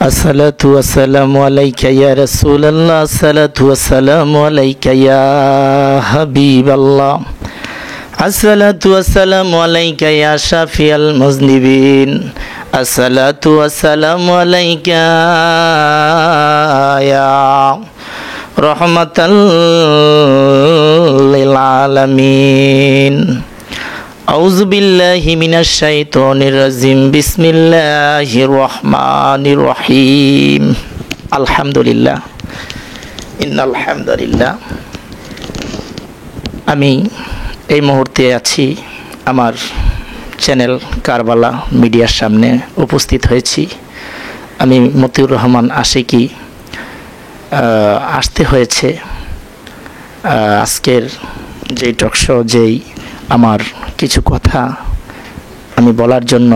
আসসালাতু ওয়াসসালামু আলাইকা ইয়া রাসূলুল্লাহ, আসসালাতু ওয়াসসালামু আলাইকা ইয়া হাবিবাল্লাহ, আসসালাতু ওয়াসসালামু আলাইকা ইয়া শাফিয়াল মুযনিবিন, আসসালাতু ওয়াসসালামু আলাইকা ইয়া রাহমাতাল লিল আলামিন। আউযু বিল্লাহি মিনাশ শাইতানির রাজিম। বিসমিল্লাহির রহমানির রহিম। আলহামদুলিল্লাহ, ইন্নাল হামদুলিল্লাহ। আমি এই মুহূর্তে আছি আমার চ্যানেল কারবালা মিডিয়ার সামনে উপস্থিত হয়েছি। আমি মতিউর রহমান আশিকি। আসতে হয়েছে আজকের যেই টকশো, যেই আমার কিছু কথা আমি বলার জন্য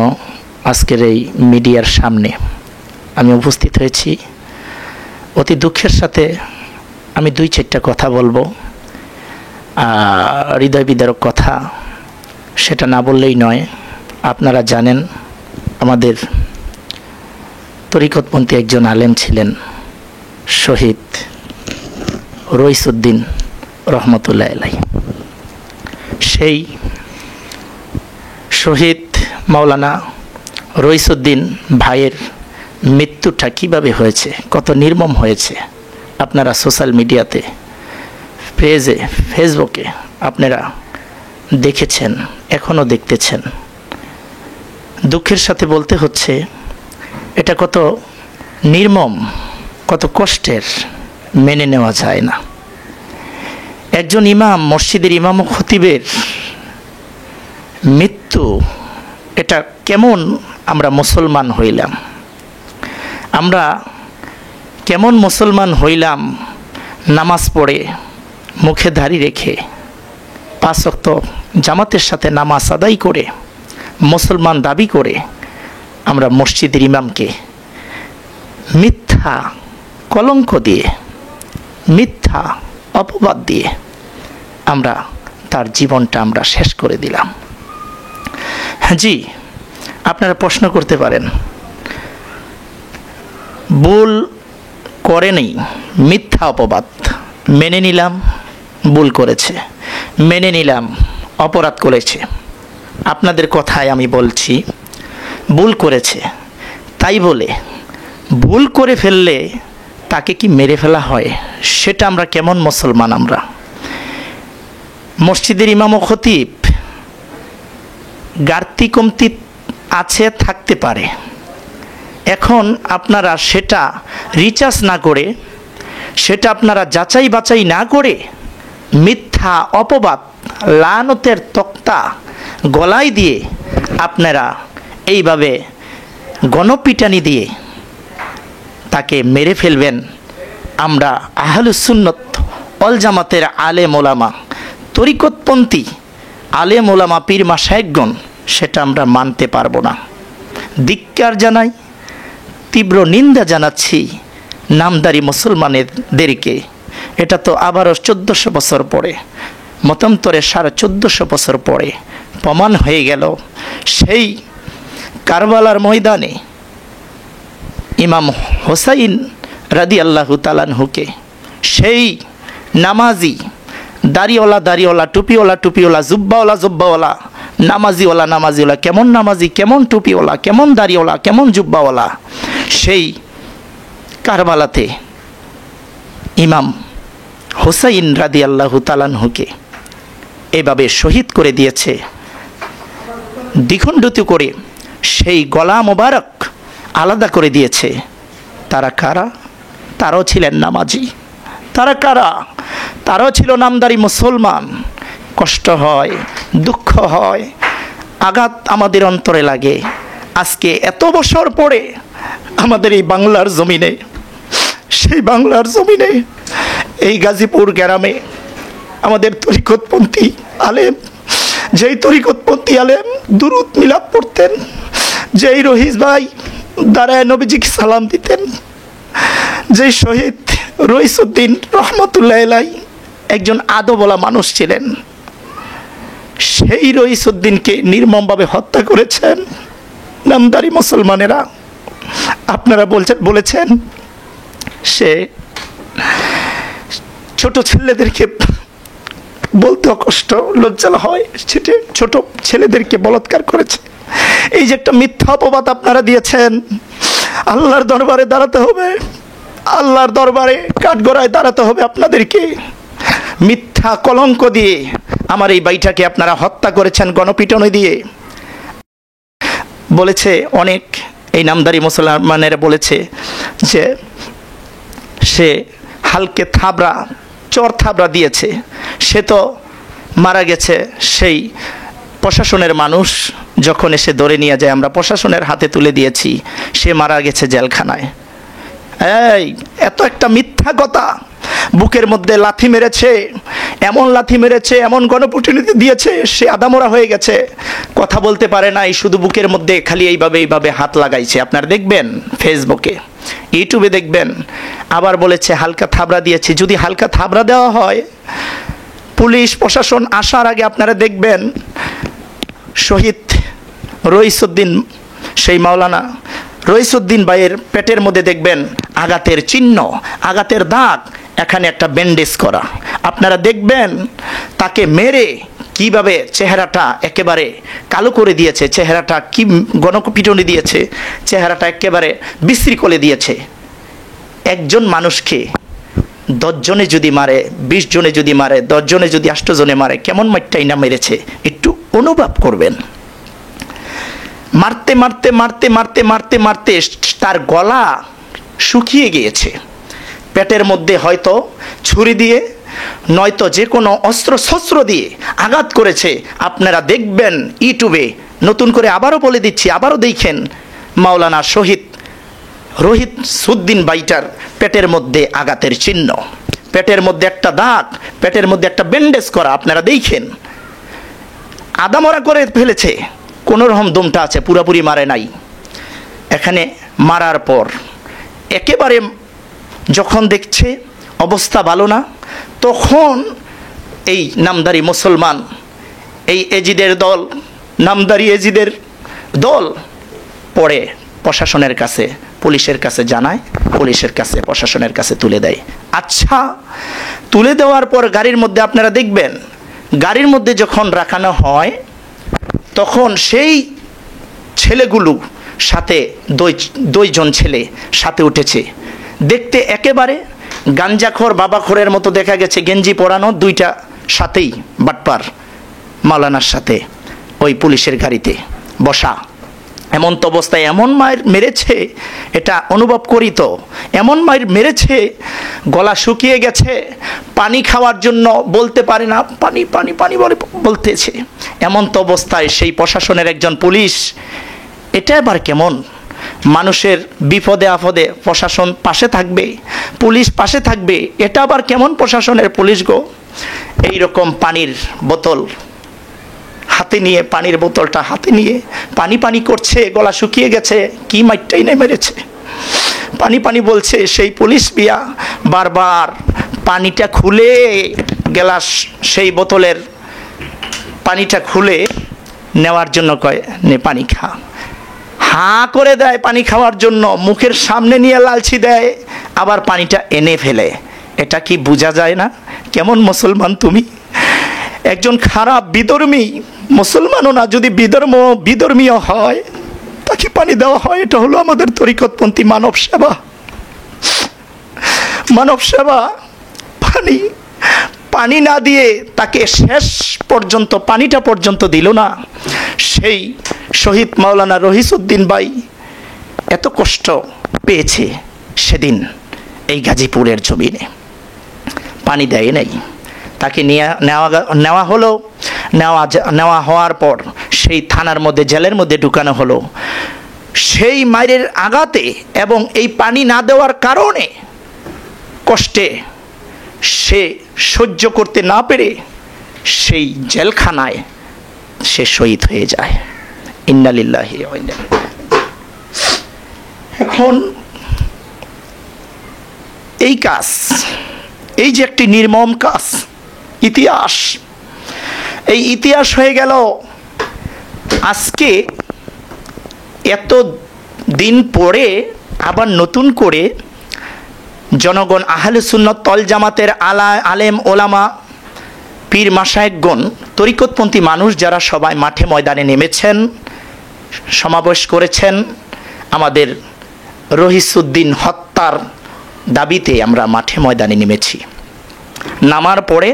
আজকের এই মিডিয়ার সামনে আমি উপস্থিত হয়েছি। অতি দুঃখের সাথে আমি 2-4টা কথা বলবো, হৃদয় বিদারক কথা, সেটা না বললেই নয়। আপনারা জানেন আমাদের তরিকতপন্থী একজন আলেম ছিলেন, শহীদ রইসউদ্দিন রহমতুল্লাহ আলাইহি। সেই শহীদ মাওলানা রইসউদ্দিন ভাইয়ের মৃত্যুটা কীভাবে হয়েছে, কত নির্মম হয়েছে, আপনারা সোশ্যাল মিডিয়াতে, পেজে, ফেসবুকে আপনারা দেখেছেন, এখনও দেখতেছেন। দুঃখের সাথে বলতে হচ্ছে এটা কত নির্মম, কত কষ্টের, মেনে নেওয়া যায় না। একজন ইমাম, মসজিদের ইমাম ও খতিবের মৃত্যু, এটা কেমন আমরা মুসলমান হইলাম? আমরা কেমন মুসলমান হইলাম? নামাজ পড়ে, মুখে দাড়ি রেখে, 5 ওয়াক্ত জামাতের সাথে নামাজ আদায় করে, মুসলমান দাবি করে আমরা মসজিদের ইমামকে মিথ্যা কলঙ্ক দিয়ে, মিথ্যা অপবাদ দিয়ে আমরা তার জীবনটা আমরা শেষ করে দিলাম। জি, আপনারা প্রশ্ন করতে পারেন, ভুল করেনি, মিথ্যা অপবাদ মেনে নিলাম, ভুল করেছে, মেনে নিলাম অপরাধ করেছে। আপনাদের কথায় আমি বলছি, ভুল করেছে, তাই বলে ভুল করে ফেললে তাকে কি মেরে ফেলা হয়? সেটা আমরা কেমন মুসলমান? আমরা মসজিদের ইমাম ও খতিব ঘাটতি কমতি আছে, থাকতে পারে। এখন আপনারা সেটা রিচার্জ না করে, সেটা আপনারা যাচাই বাছাই না করে মিথ্যা অপবাদ, লানতের তক্তা গলায় দিয়ে আপনারা এইভাবে গণপিটানি দিয়ে তাকে মেরে ফেলবেন। আমরা আহলুস সুন্নাত ওয়াল জামাতের আলেম ওলামা, তরিকতপন্থী আলেম ওলামা, পীর মাশায়েখগণ, সেটা আমরা মানতে পারবো না। ধিক্কার জানাই, তীব্র নিন্দা জানাচ্ছি নামদারি মুসলমানদেরকে। এটা তো আবারও 1400 বছর পরে, মতান্তরে 1450 বছর পরে প্রমাণ হয়ে গেল। সেই কারবালার ময়দানে ইমাম হোসাইন রাদিয়াল্লাহু তাআলা আনহুকে, সেই নামাজি, দাড়িওয়ালা, টুপিওয়ালা, জুব্বাওয়ালা, নামাজিওয়ালা, কেমন নামাজি, কেমন টুপিওয়ালা, কেমন দাড়িওয়ালা, কেমন জুব্বাওয়ালা, সেই কারবালাতে ইমাম হোসাইন রাদিয়াল্লাহু তাআলা আনহুকে এভাবে শহীদ করে দিয়েছে, দ্বিখণ্ডিত করে সেই গলা মোবারক আলাদা করে দিয়েছে। তারা কারা? তারাও ছিলেন নামাজি। তারা কারা? তারাও ছিল নামদারি মুসলমান। কষ্ট হয়, দুঃখ হয়, আঘাত আমাদের অন্তরে লাগে। আজকে এত বছর পরে আমাদের এই বাংলার জমিনে, সেই বাংলার জমিনে, এই গাজীপুর গ্রামে আমাদের তরিকতপন্থী আলেম, যেই তরিকতপন্থী আলেম দুরুদ মিলাদ পড়তেন, যেই রহিস ভাই দাঁড়ায় নবীজিকে সালাম দিতেন, যেই শহীদ রইসউদ্দিন রহমতুল্লাহ আলাইহি একজন আদবওয়ালা মানুষ ছিলেন, সেই রইসউদ্দিনকে নির্মমভাবে হত্যা করেছেন নামদারি মুসলমানেরা। আপনারা বলেছেন সে ছোট ছেলেদেরকে বলতে কষ্ট, লজ্জা হয়, সেটা ছোট ছেলেদেরকে বলাৎকার করেছে। এই যে একটা মিথ্যা অপবাদ আপনারা দিয়েছেন, আল্লাহর দরবারে দাঁড়াতে হবে, আল্লাহর দরবারে কাঠগড়ায় দাঁড়াতে হবে আপনাদেরকে। মিথ্যা কলঙ্ক দিয়ে আমার এই ভাইটাকে আপনারা হত্যা করেছেন গণপিটুনি দিয়ে। বলেছে অনেক এই নামদারি মুসলমানেরা বলেছে যে সে হালকে থাবড়া, চর থাবড়া দিয়েছে, সে তো মারা গেছে। সেই প্রশাসনের মানুষ যখন এসে ধরে নিয়ে যায়, আমরা প্রশাসনের হাতে তুলে দিয়েছি, সে মারা গেছে জেলখানায়। এই এত একটা মিথ্যা কথা, বুকের মধ্যে লাথি মেরেছে, এমন লাথি মেরেছে, এমন গণপিটুনি দিয়েছে, সে আধামরা হয়ে গেছে, কথা বলতে পারে নাই, শুধু বুকের মধ্যে খালি এইভাবে হাত লাগাইছে। আপনারা দেখবেন ফেসবুকে, ইউটিউবে দেখবেন। আবার বলেছে হালকা থাবড়া দিয়েছি। যদি হালকা থাবড়া দেওয়া হয়, পুলিশ প্রশাসন আসার আগে আপনারা দেখবেন শহীদ রইসউদ্দিন, সেই মাওলানা রইসউদ্দিন ভাইয়ের পেটের মধ্যে দেখবেন আঘাতের চিহ্ন, আঘাতের দাগ, এখানে একটা ব্যান্ডেজ করা। আপনারা দেখবেন তাকে মেরে কিভাবে চেহারাটা একেবারে কালো করে দিয়েছে, চেহারাটা কি গণপিটুনি দিয়েছে, চেহারাটা একেবারে বিশ্রী করে দিয়েছে। একজন মানুষকে 10 জনে যদি মারে, 20 জনে যদি মারে, 10 জনে যদি 8 জনে মারে, কেমন মাইরটাই না মেরেছে একটু অনুভব করবেন। মারতে মারতে মারতে মারতে মারতে মারতে তার গলা শুকিয়ে গিয়েছে। পেটের মধ্যে হয়তো ছুরি দিয়ে নয়তো যে কোনো অস্ত্র শস্ত্র দিয়ে আঘাত করেছে। আপনারা দেখবেন ইউটিউবে, নতুন করে আবারও বলে দিচ্ছি, আবারও দেখেন মাওলানা শহীদ রইসউদ্দিন ভাইটার পেটের মধ্যে আঘাতের চিহ্ন, পেটের মধ্যে একটা দাগ, পেটের মধ্যে একটা ব্যান্ডেজ করা। আপনারা দেখেন আদামরা করে ফেলেছে, কোনো রকম দমটা আছে, পুরোপুরি মারে নাই। এখানে মারার পর একেবারে যখন দেখছে অবস্থা ভালো না, তখন এই নামদারি মুসলমান, এই এজিদের দল, নামদারি এজিদের দল পরে প্রশাসনের কাছে, পুলিশের কাছে জানায়, পুলিশের কাছে, প্রশাসনের কাছে তুলে দেয়। আচ্ছা, তুলে দেওয়ার পর গাড়ির মধ্যে আপনারা দেখবেন, গাড়ির মধ্যে যখন রাখানো হয় তখন সেই ছেলেগুলো সাথে 2 জন ছেলে সাথে উঠেছে। দেখতে একেবারে গাঞ্জাখোর বাবাখোরের মতো দেখা গেছে, গেঞ্জি পরানো, 2টা সাথেই বাটপার মাওলানার সাথে ওই পুলিশের গাড়িতে বসা। এমন তো অবস্থায় এমন মায়ের মেরেছে, এটা অনুভব করি তো, এমন মায়ের মেরেছে, গলা শুকিয়ে গেছে, পানি খাওয়ার জন্য বলতে পারে না, পানি পানি পানি বলতেছে। এমন তো অবস্থায় সেই প্রশাসনের একজন পুলিশ, এটা আবার কেমন? মানুষের বিপদে আপদে প্রশাসন পাশে থাকবে, পুলিশ পাশে থাকবে, এটা আবার কেমন প্রশাসনের পুলিশ গো? এইরকম পানির বোতল হাতে নিয়ে, পানির বোতলটা হাতে নিয়ে পানি পানি করছে, গলা শুকিয়ে গেছে, কি মাইরটাই না মেরেছে, পানি পানি বলছে। সেই পুলিশ বিয়া বারবার পানিটা খুলে, গ্লাস সেই বোতলের পানিটা খুলে নেওয়ার জন্য কয়, নে পানি খা। হাঁ করে দেয় পানি খাওয়ার জন্য, মুখের সামনে নিয়ে লালচি দেয়, আবার পানিটা এনে ফেলে। এটা কি বোঝা যায় না? কেমন মুসলমান তুমি? একজন খারাপ বিধর্মী মুসলমানও না, যদি বিধর্মীয় হয় তাকে পানি দেওয়া হয়। এটা হলো আমাদের তরিকতপন্থী মানব সেবা, মানব সেবা। পানি না দিয়ে তাকে শেষ পর্যন্ত পানিটা পর্যন্ত দিল না। সেই শহীদ মাওলানা রইসউদ্দিন ভাই এত কষ্ট পেয়েছে সেদিন এই গাজীপুরের জমিনে, পানি দেয় নাই। তাকে নেওয়া হলো, নেওয়া হওয়ার পর সেই থানার মধ্যে, জেলের মধ্যে ঢুকানো হলো। সেই মায়ের আঘাতে এবং এই পানি না দেওয়ার কারণে কষ্টে সে সহ্য করতে না পেরে সেই জেলখানায় সে শহীদ হয়ে যায়। ইন্না লিল্লাহি ওয়া ইন্না ইলাইহি। এখন এই কাজ, এই যে একটি নির্মম কাজ, ইতিহাস, এই ইতিহাস হয়ে গেল। আজকে এত দিন পরে আবার নতুন করে জনগণ আহলে সুন্নাত ওয়াল জামাতের আলেম ওলামা পীর মাশায়েখগণ তরিকতপন্থী মানুষ যারা সবাই মাঠে ময়দানে নেমেছেন, সমাবেশ করেছেন। আমাদের রহিসউদ্দিন হত্যার দাবিতে আমরা মাঠে ময়দানে নেমেছি। নামার পরে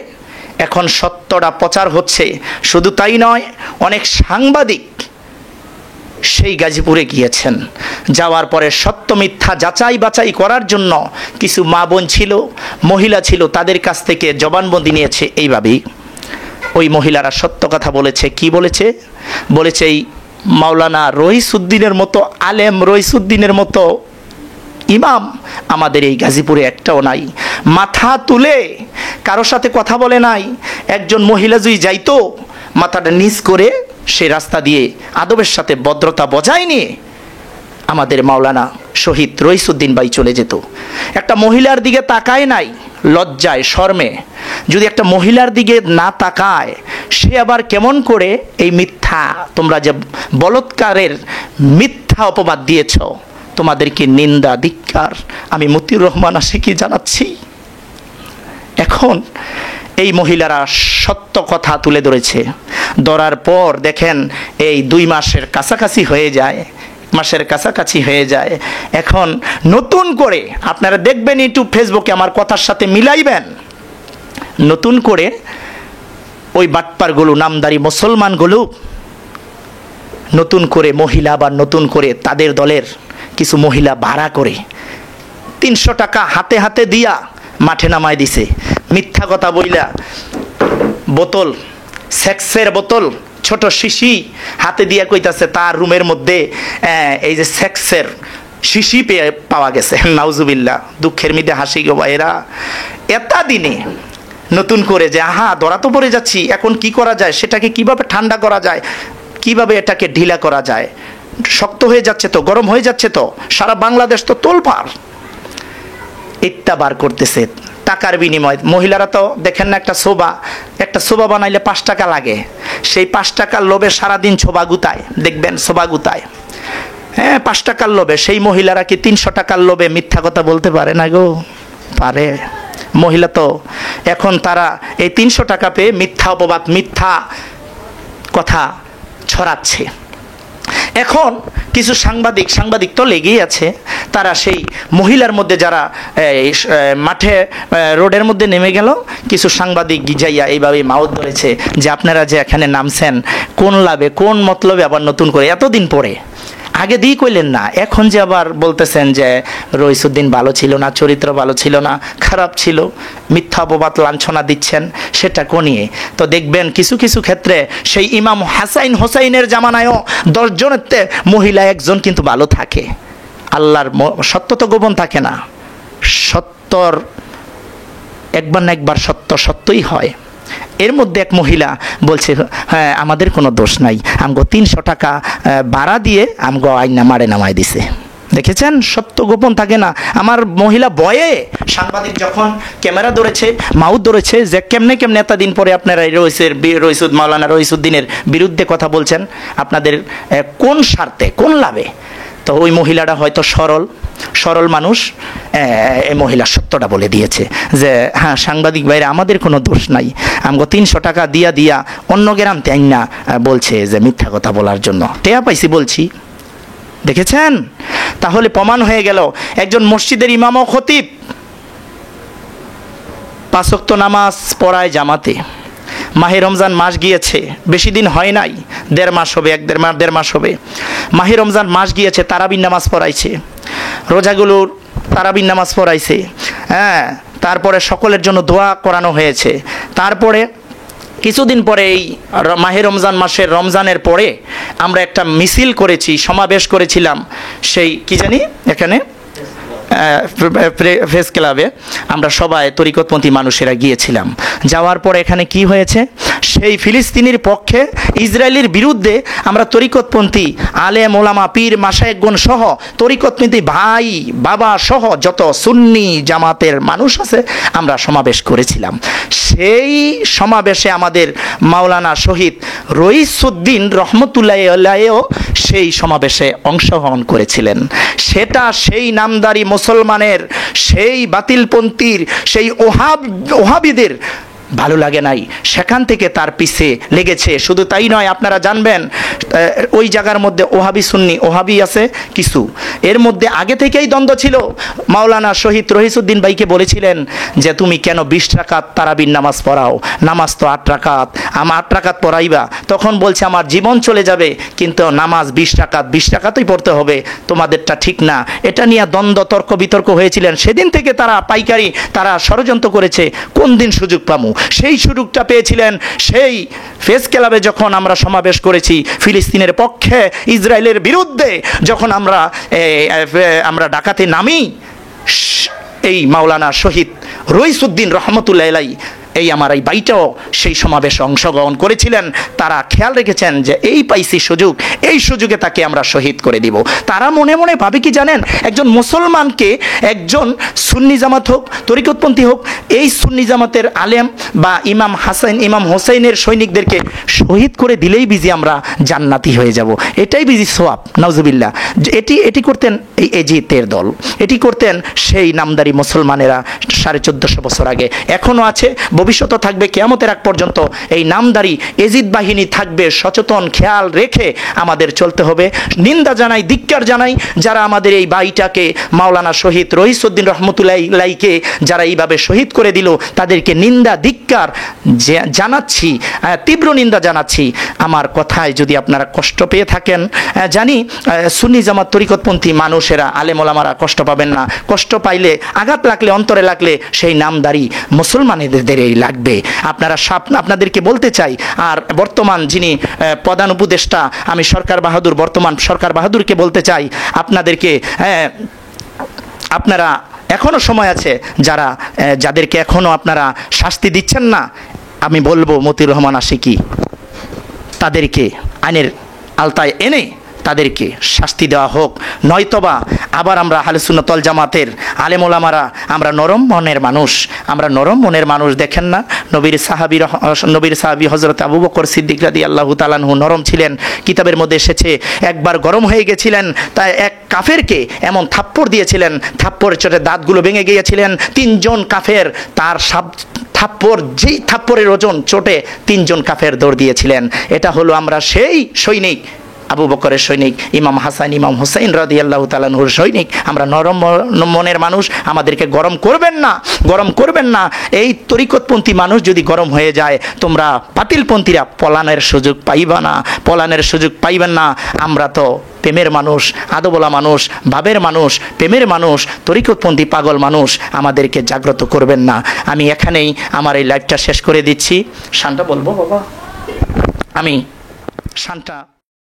এখন সত্যটা প্রচার হচ্ছে। শুধু তাই নয়, অনেক সাংবাদিক সেই গাজীপুরে গিয়েছেন। যাওয়ার পরে সত্য মিথ্যা যাচাই বাছাই করার জন্য কিছু মা বোন ছিল, মহিলা ছিল, তাদের কাছ থেকে জবানবন্দি নিয়েছে। এইভাবেই ওই মহিলারা সত্য কথা বলেছে। কি বলেছে? বলেছে এই মাওলানা রহিসউদ্দিনের মতো আলেম, রহিসউদ্দিনের মতো ইমাম আমাদের এই গাজীপুরে একটাও নাই। মাথা তুলে কারো সাথে কথা বলে নাই। একজন মহিলা যদি যাইতো, মাথাটা নিচ করে সে রাস্তা দিয়ে আদবের সাথে ভদ্রতা বজায় নিয়ে আমাদের মাওলানা শহীদ রহিসউদ্দিন ভাই চলে যেত। একটা মহিলার দিকে তাকায় নাই, লজ্জায় শর্মে। যদি একটা মহিলার দিকে না তাকায়, সে আবার কেমন করে এই মিথ্যা, তোমরা যে বলৎকারের মিথ্যা অপবাদ দিয়েছ, তোমাদেরকে নিন্দা ধিক্কার আমি মতিউর রহমান আশিকি জানাচ্ছি। এখন এই মহিলারা সত্য কথা তুলে ধরেছে। ধরার পর দেখেন এই 2 মাসের কাছাকাছি হয়ে যায়, মাসের কাছাকাছি হয়ে যায়। এখন নতুন করে আপনারা দেখবেন ইউটিউব ফেসবুকে, আমার কথার সাথে মিলাইবেন, নতুন করে ওই বাটপারগুলো, নামদারি মুসলমানগুলো নতুন করে মহিলা, বা নতুন করে তাদের দলের কিছু মহিলা ভাড়া করে 300 টাকা হাতে হাতে দিয়া মাঠে নামায় দিছে। মিথ্যা কথা বইলা বোতল, সেক্সের বোতল, ছোট শিশি হাতে দিয়া কইতাছে তার রুমের মধ্যে এই যে সেক্সের শিশি পাওয়া গেছে। নাউজুবিল্লাহ, দুঃখের মধ্যে হাসি গো ভাইরা। এটা দিনে নতুন করে যে আহা ধরা তো পড়ে যাচ্ছি, এখন কি করা যায়, সেটাকে কিভাবে ঠান্ডা করা যায়, কিভাবে এটাকে ঢিলা করা যায়, শক্ত হয়ে যাচ্ছে তো, গরম হয়ে যাচ্ছে তো, সারা বাংলাদেশ তো তোলপাড়। ইটটা বার করতেছে টাকার বিনিময়। মহিলারা তো দেখেন না, একটা সোবা বানাইলে 5 টাকা লাগে। সেই 5 টাকার লোভে সারাদিন ছোবা গুতায়, দেখবেন সোবা গুতায়। হ্যাঁ, 5 টাকার লোভে। সেই মহিলারা কি 300 টাকার লোভে মিথ্যা কথা বলতে পারে না গো? পারে। মহিলা তো এখন তারা এই 300 টাকা পেয়ে মিথ্যা অপবাদ, মিথ্যা কথা ছড়াচ্ছে। এখন কিছু সাংবাদিক তো লেগেই আছে। তারা সেই মহিলার মধ্যে যারা মাঠে রোডের মধ্যে নেমে গেল, কিছু সাংবাদিক গিজাইয়া এইভাবে মাউথ ধরেছে যে আপনারা যে এখানে নামছেন কোন লাভে, কোন মতলবে আবার নতুন করে এতদিন পরে, আগে দিয়ে কইলেন না, এখন যে আবার বলতেছেন যে রহিসউদ্দিন ভালো ছিল না, চরিত্র ভালো ছিল না, খারাপ ছিল, মিথ্যা অপবাদ লাঞ্ছনা দিচ্ছেন, সেটা কোনিয়ে। তো দেখবেন কিছু কিছু ক্ষেত্রে সেই ইমাম হাসাইন হোসাইনের জামানায়ও 10 জনের মহিলা 1 জন কিন্তু ভালো থাকে। আল্লাহর সত্য তো গোপন থাকে না, সত্যর একবার না একবার সত্য সত্যই হয়। এর মধ্যে এক মহিলা বলছে, হ্যাঁ আমাদের কোনো দোষ নাই, আমগো 300 টাকা ভাড়া দিয়ে আমগো আইনা মারে নামায় দিছে। দেখেছেন, সত্য গোপন থাকে না। আমার মহিলা বয়ে সাংবাদিক যখন ক্যামেরা ধরেছে, মাউথ ধরেছে যে কেমনে এতদিন পরে আপনারা মাওলানা রহিসউদ্দিনের বিরুদ্ধে কথা বলছেন, আপনাদের কোন স্বার্থে, কোন লাভে? তো ওই মহিলাটা হয়তো সরল মানুষ, এই মহিলা সত্যটা বলে দিয়েছে যে হ্যাঁ সাংবাদিক ভাইরা আমাদের কোনো দোষ নাই, আমগো 300 টাকা দিয়া অন্য গ্রাম তাই না বলছে যে মিথ্যা কথা বলার জন্য টেয়া পাইছি বলছি। দেখেছেন, তাহলে প্রমাণ হয়ে গেল একজন মসজিদের ইমাম ও খতিব 5 ওয়াক্ত নামাজ পড়ায় জামাতে। মাহে রমজান মাস গিয়েছে, বেশি দিন হয় নাই, 1.5 মাস হবে, 1.5 মাস হবে। মাহে রমজান মাস গিয়েছে, তারাবির নামাজ পড়াইছে, রোজাগুলোর তারাবির নামাজ পড়াইছে। হ্যাঁ, তারপরে সকলের জন্য দোয়া করানো হয়েছে। তারপরে কিছুদিন পরে এই মাহে রমজান মাসের রমজানের পরে আমরা একটা মিছিল করেছি, সমাবেশ করেছিলাম। সেই কি জানি এখানে প্রেস ক্লাবে আমরা সবাই তরিকতপন্থী মানুষেরা গিয়েছিলাম। যাওয়ার পর এখানে কি হয়েছে, সেই ফিলিস্তিনির পক্ষে, ইসরায়েলের বিরুদ্ধে আমরা তরিকতপন্থী আলেম ওলামা পীর মাশায়েখগণ সহ তরিকতপন্থী ভাই বাবা সহ যত সুন্নি জামাতের মানুষ আছে আমরা সমাবেশ করেছিলাম। সেই সমাবেশে আমাদের মাওলানা শহীদ রইসউদ্দিন রহমতুল্লাহ আলাইহিও সেই সমাবেশে অংশগ্রহণ করেছিলেন। সেটা সেই নামদারি মুসলমানের, সেই বাতিলপন্থীর, সেই ওহাবিদের ভালো লাগে নাই, সেখান থেকে তার পিছে লেগেছে। শুধু তাই নয়, আপনারা জানবেন ওই জায়গার মধ্যে ওহাবি সুন্নি ওহাবি আছে কিছু, এর মধ্যে আগে থেকেই দ্বন্দ্ব ছিল। মাওলানা শহীদ রইসউদ্দিন ভাইকে বলেছিলেন যে তুমি কেন 20 রাকাত তারাবির নামাজ পড়াও, নামাজ তো 8 রাকাত, আমার 8 রাকাত পড়াইবা। তখন বলছে আমার জীবন চলে যাবে, কিন্তু নামাজ 20 রাকাতই পড়তে হবে, তোমাদেরটা ঠিক না। এটা নিয়ে দ্বন্দ্ব তর্ক বিতর্ক হয়েছিলেন। সেদিন থেকে তারা পাইকারি তারা ষড়যন্ত্র করেছে কোন দিন সুযোগ পামু। সেই সুযোগটা পেয়েছিলেন সেই ফেস ক্লাবে যখন আমরা সমাবেশ করেছি ফিলিস্তিনের পক্ষে, ইসরায়েলের বিরুদ্ধে যখন আমরা ডাকাতে নামি, এই মাওলানা শহীদ রইসউদ্দিন রহমতুল্লাহ আলাইহি এই আমার এই বাইটাও সেই সমাবেশে অংশগ্রহণ করেছিলেন। তারা খেয়াল রেখেছেন যে এই পাইছি সুযোগ, এই সুযোগে তাকে আমরা শহীদ করে দিব। তারা মনে মনে ভাবে কি জানেন, একজন মুসলমানকে, একজন সুন্নি জামাত হোক তরিকতপন্থী হোক, এই সুন্নি জামাতের আলেম বা ইমাম হাসান ইমাম হোসেনের সৈনিকদেরকে শহীদ করে দিলেই বিজি আমরা জান্নাতি হয়ে যাব, এটাই বিজি সোয়াব। নাউজুবিল্লাহ। এটি করতেন এই এজিতের দল, এটি করতেন সেই নামদারি মুসলমানেরা 1450 বছর আগে। এখনো আছে, ভবিষ্যতে থাকবে, কিয়ামতের আগ পর্যন্ত এই নামদারি এজিদ বাহিনী থাকবে। সচেতন খেয়াল রেখে আমাদের চলতে হবে। নিন্দা জানাই, ধিক্কার জানাই যারা আমাদের এই ভাইটাকে মাওলানা শহীদ রইসউদ্দিন রহমতুল্লাহ আলাইহিকে যারা এইভাবে শহীদ করে দিল, তাদেরকে নিন্দা ধিক্কার জানাচ্ছি, তীব্র নিন্দা জানাচ্ছি। আমার কথায় যদি আপনারা কষ্ট পেয়ে থাকেন, জানি সুন্নি জামাত তরিকতপন্থী মানুষেরা আলেম ওলামারা কষ্ট পাবেন না। কষ্ট পাইলে, আঘাত লাগলে, অন্তরে লাগলে সেই নামদারি মুসলমানদের লাগবে। আপনাদেরকে বলতে চাই, আর বর্তমান যিনি প্রধান উপদেষ্টা আমি বর্তমান সরকার বাহাদুরকে বলতে চাই, আপনাদেরকে আপনারা এখনো সময় আছে, যাদেরকে এখনো আপনারা শাস্তি দিচ্ছেন না, আমি বলবো মতিউর রহমান আশিকি তাদেরকে আইনের আলতায় এনে তাদেরকে শাস্তি দেওয়া হোক। নয়তোবা আবার আমরা আহলে সুন্নাত ওয়াল জামাতের আলেম ওলামারা আমরা নরম মনের মানুষ, দেখেন না নবীর সাহাবী হযরত আবু বকর সিদ্দিক রাদিয়াল্লাহু তাআলা আনহু নরম ছিলেন। কিতাবের মধ্যে এসেছে একবার গরম হয়ে গেছিলেন, তাই এক কাফেরকে এমন থাপ্পড় দিয়েছিলেন, থাপ্পড়ের চোটে দাঁতগুলো ভেঙে গিয়েছিলেন। 3 জন কাফের তার যেই থাপ্পড়ের ওজন চোটে 3 জন কাফের দৌড় দিয়েছিলেন। এটা হলো আমরা সেই সৈনিক, আবু বকরের সৈনিক, ইমাম হাসান ইমাম হোসেন রাদিয়াল্লাহু তাআলা আনহুর সৈনিক। আমরা নরম মনের মানুষ, আমাদেরকে গরম করবেন না। এই তরিকতপন্থী মানুষ যদি গরম হয়ে যায়, তোমরা বাতিলপন্থীরা পলানের সুযোগ পাইবেন না। আমরা তো প্রেমের মানুষ, আদবলা মানুষ, ভাবের মানুষ, প্রেমের মানুষ, তরিকতপন্থী পাগল মানুষ, আমাদেরকে জাগ্রত করবেন না। আমি এখানেই আমার এই লাইভটা শেষ করে দিচ্ছি। শানটা বলবো বাবা, আমি শানটা